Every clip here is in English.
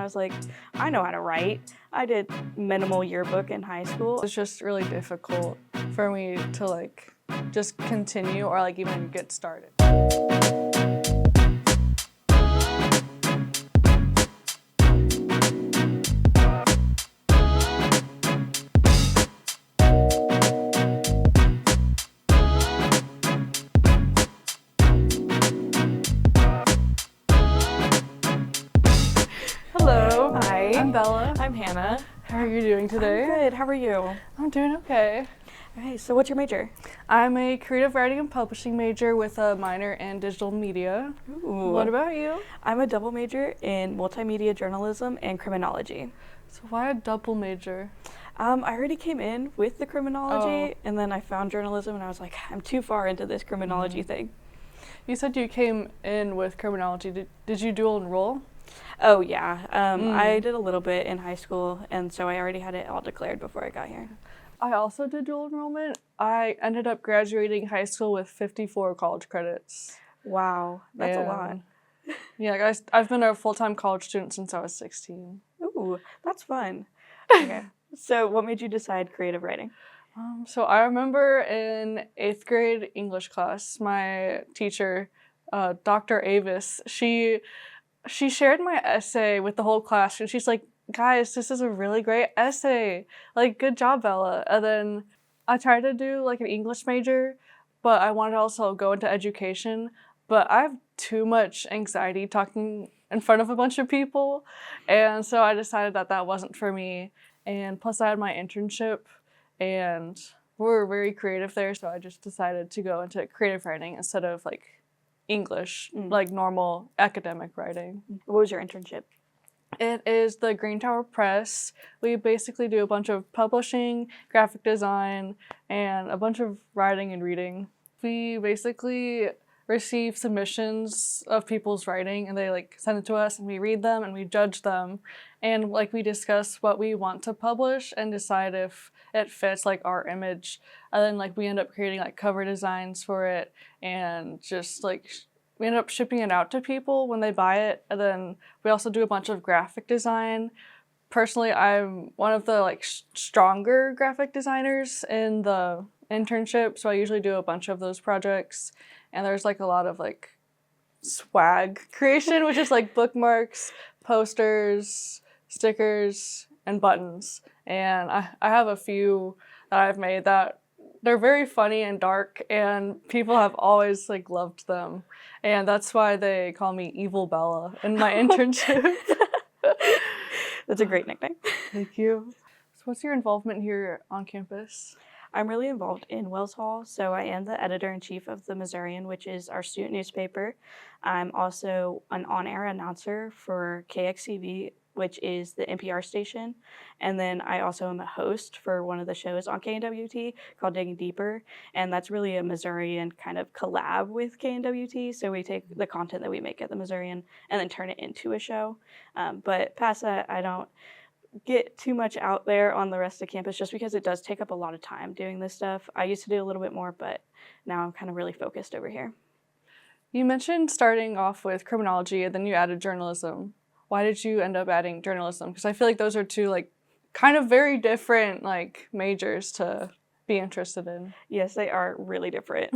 was like, I know how to write. I did minimal yearbook in high school. It's just really difficult for me to like just continue or like even get started. Hello. Hi. I'm Bella. I'm Hannah. How are you doing today? I'm good. How are you? I'm doing okay. Okay, so what's your major? I'm a creative writing and publishing major with a minor in digital media. Ooh. What about you? I'm a double major in multimedia journalism and criminology. So why a double major? I already came in with the criminology, and then I found journalism, and I was like, I'm too far into this criminology thing. You said you came in with criminology. Did you dual enroll? Oh, yeah. I did a little bit in high school, and so I already had it all declared before I got here. I also did dual enrollment. I ended up graduating high school with 54 college credits. Wow, that's a lot. Yeah, guys, I've been a full-time college student since I was 16. Ooh, that's fun. Okay. So what made you decide creative writing? So I remember in 8th grade English class, my teacher, Dr. Avis, she shared my essay with the whole class, and she's like, guys, this is a really great essay. Like, good job, Bella. And then I tried to do like an English major, but I wanted to also go into education. But I have too much anxiety talking in front of a bunch of people. And so I decided that that wasn't for me. And plus I had my internship and we were very creative there. So I just decided to go into creative writing instead of like English, like normal academic writing. What was your internship? It is the Green Tower Press. We basically do a bunch of publishing, graphic design, and a bunch of writing and reading. We basically receive submissions of people's writing, and they like send it to us, and we read them, and we judge them, and like we discuss what we want to publish and decide if it fits like our image, and then like we end up creating like cover designs for it, and just like we end up shipping it out to people when they buy it, and then we also do a bunch of graphic design. Personally, I'm one of the like stronger graphic designers in the internship, so I usually do a bunch of those projects. And there's like a lot of like swag creation, which is like bookmarks, posters, stickers, and buttons. And I have a few that I've made that they're very funny and dark, and people have always like loved them. And that's why they call me Evil Bella in my internship. That's a great nickname. Thank you. So what's your involvement here on campus? I'm really involved in Wells Hall, so I am the editor-in-chief of the Missourian, which is our student newspaper. I'm also an on-air announcer for KXCV, which is the NPR station. And then I also am a host for one of the shows on KNWT called Digging Deeper. And that's really a Missourian kind of collab with KNWT. So we take the content that we make at the Missourian and then turn it into a show. But past that, I don't get too much out there on the rest of campus just because it does take up a lot of time doing this stuff. I used to do a little bit more, but now I'm kind of really focused over here. You mentioned starting off with criminology and then you added journalism. Why did you end up adding journalism? Because I feel like those are two like kind of very different like majors to be interested in. Yes, they are really different.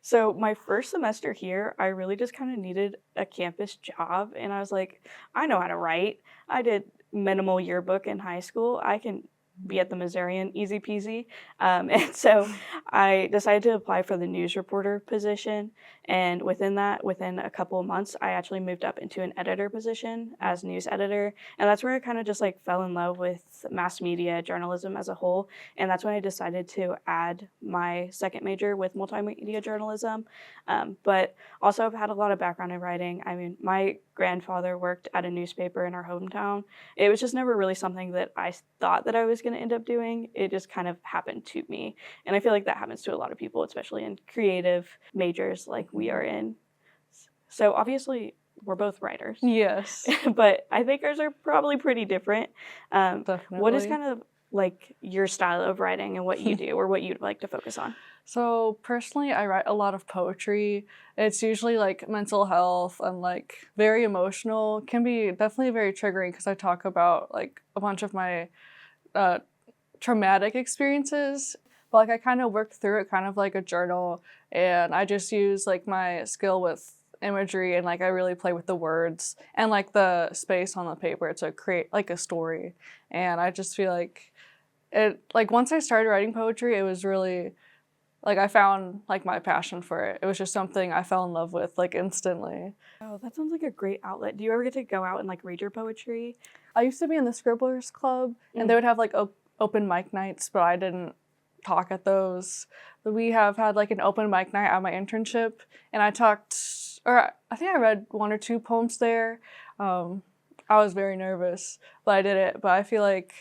So my first semester here, I really just kind of needed a campus job, and I was like, I know how to write. I did minimal yearbook in high school. I can be at the Missourian, easy peasy. And so I decided to apply for the news reporter position. And within a couple of months, I actually moved up into an editor position as news editor. And that's where I kind of just like fell in love with mass media journalism as a whole. And that's when I decided to add my second major with multimedia journalism. But also I've had a lot of background in writing. I mean, my grandfather worked at a newspaper in our hometown. It was just never really something that I thought that I was going to end up doing. It just kind of happened to me. And I feel like that happens to a lot of people, especially in creative majors like we are in. So obviously we're both writers. Yes. But I think ours are probably pretty different. Definitely. What is kind of like your style of writing and what you do or what you'd like to focus on? So personally, I write a lot of poetry. It's usually like mental health and like very emotional. Can be definitely very triggering because I talk about like a bunch of my uh, traumatic experiences. But like I kind of work through it kind of like a journal, and I just use like my skill with imagery, and like I really play with the words and like the space on the paper to create like a story. And I just feel like it, like once I started writing poetry, it was really like I found like my passion for it. It was just something I fell in love with like instantly. Oh, that sounds like a great outlet. Do you ever get to go out and like read your poetry? I used to be in the Scribblers Club, and they would have like open mic nights, but I didn't talk at those. But we have had like an open mic night at my internship, and I talked, or I think I read 1 or 2 poems there. I was very nervous, but I did it. But I feel like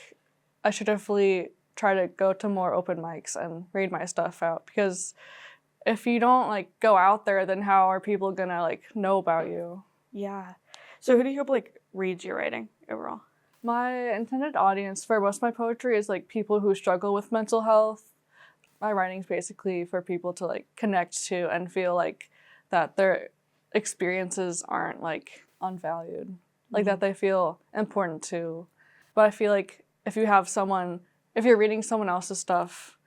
I should definitely try to go to more open mics and read my stuff out, because if you don't like go out there, then how are people gonna like know about you? Yeah. So who do you hope like reads your writing overall? My intended audience for most of my poetry is like people who struggle with mental health. My writing is basically for people to like connect to and feel like that their experiences aren't like unvalued, like that they feel important too. But I feel like if you're reading someone else's stuff,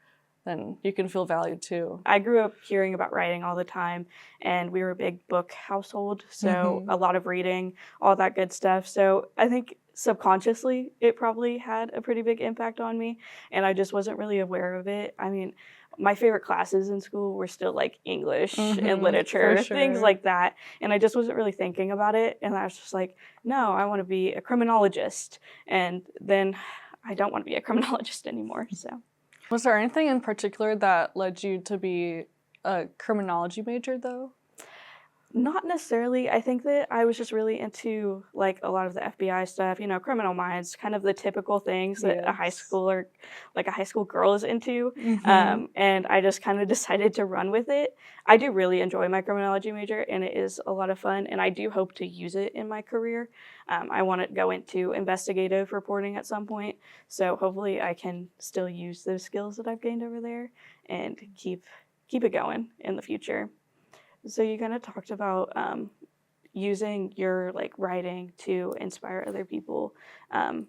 then you can feel valued too. I grew up hearing about writing all the time, and we were a big book household, so a lot of reading, all that good stuff. So I think subconsciously it probably had a pretty big impact on me, and I just wasn't really aware of it. I mean, my favorite classes in school were still like English and literature, For things sure. like that, and I just wasn't really thinking about it, and I was just like, no, I want to be a criminologist, and then I don't want to be a criminologist anymore, so. Was there anything in particular that led you to be a criminology major though? Not necessarily. I think that I was just really into like a lot of the FBI stuff, Criminal Minds, kind of the typical things that a high Yes. schooler, like a high school girl is into. Mm-hmm. And I just kind of decided to run with it. I do really enjoy my criminology major, and it is a lot of fun, and I do hope to use it in my career. I want to go into investigative reporting at some point, so hopefully I can still use those skills that I've gained over there and keep it going in the future. So you kind of talked about using your like writing to inspire other people. Um,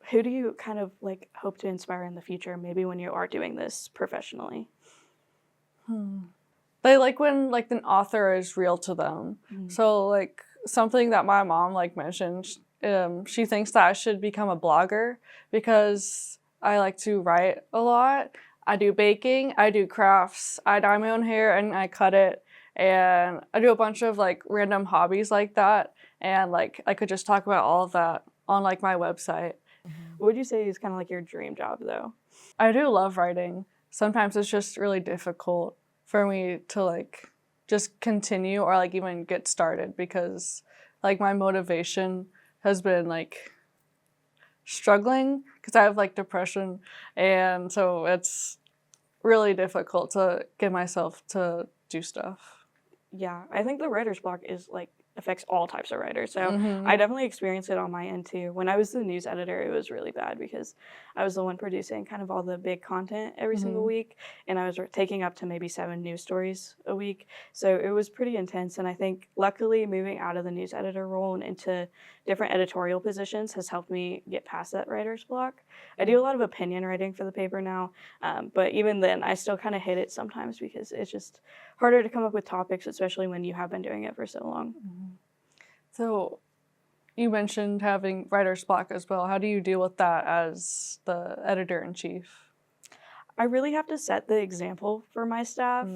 who do you kind of like hope to inspire in the future? Maybe when you are doing this professionally. They like when like an author is real to them. Mm. So like something that my mom like mentioned, she thinks that I should become a blogger because I like to write a lot. I do baking, I do crafts, I dye my own hair and I cut it, and I do a bunch of like random hobbies like that. And like I could just talk about all of that on like my website. What would you say is kind of like your dream job though? I do love writing. Sometimes it's just really difficult for me to like just continue or like even get started because like my motivation has been like struggling because I have like depression, and so it's really difficult to get myself to do stuff. Yeah, I think the writer's block is like affects all types of writers. So Mm-hmm. I definitely experienced it on my end too. When I was the news editor, it was really bad because I was the one producing kind of all the big content every single week, and I was taking up to maybe 7 news stories a week. So it was pretty intense. And I think luckily moving out of the news editor role and into different editorial positions has helped me get past that writer's block. I do a lot of opinion writing for the paper now, but even then, I still kind of hit it sometimes because it's just harder to come up with topics, especially when you have been doing it for so long. So you mentioned having writer's block as well. How do you deal with that as the editor-in-chief? I really have to set the example for my staff.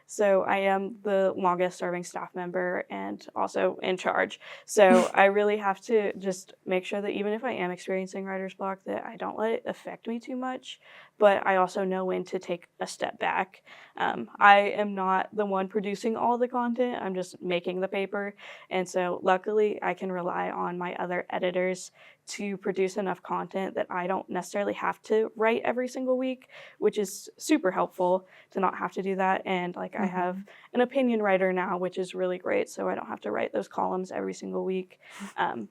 So I am the longest serving staff member and also in charge. So I really have to just make sure that even if I am experiencing writer's block, that I don't let it affect me too much, but I also know when to take a step back. I am not the one producing all the content. I'm just making the paper. And so luckily I can rely on my other editors to produce enough content that I don't necessarily have to write every single week, which is super helpful to not have to do that. And like I have an opinion writer now, which is really great, so I don't have to write those columns every single week.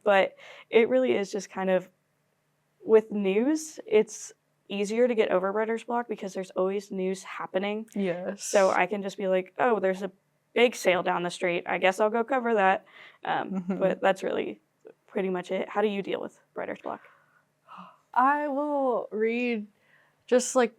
But it really is just kind of with news, it's easier to get over writer's block because there's always news happening. Yes. So I can just be like, oh, there's a big sale down the street. I guess I'll go cover that. But that's really pretty much it. How do you deal with writer's block? I will read just like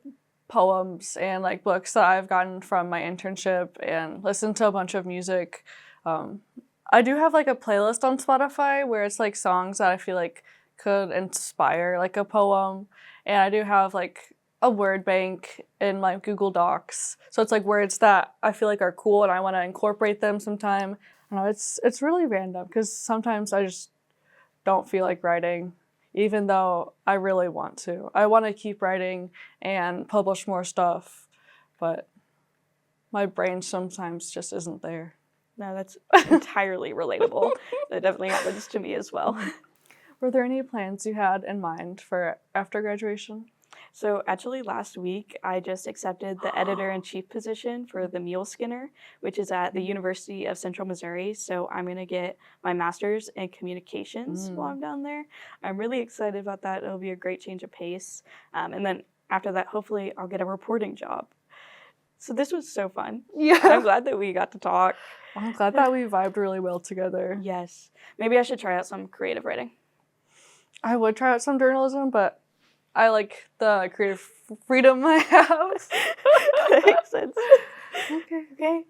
poems and like books that I've gotten from my internship and listen to a bunch of music. I do have like a playlist on Spotify where it's like songs that I feel like could inspire like a poem. And I do have like a word bank in my Google Docs. So it's like words that I feel like are cool and I want to incorporate them sometime. I don't know, it's really random because sometimes I just don't feel like writing, even though I really want to. I want to keep writing and publish more stuff, but my brain sometimes just isn't there. No, that's entirely relatable. That definitely happens to me as well. Were there any plans you had in mind for after graduation? So actually last week, I just accepted the editor-in-chief position for the Mule Skinner, which is at the University of Central Missouri. So I'm going to get my master's in communications while I'm down there. I'm really excited about that. It'll be a great change of pace. And then after that, hopefully I'll get a reporting job. So this was so fun. Yeah. I'm glad that we got to talk. I'm glad that we vibed really well together. Yes. Maybe I should try out some creative writing. I would try out some journalism, but I like the creative freedom I have. That makes sense. Okay.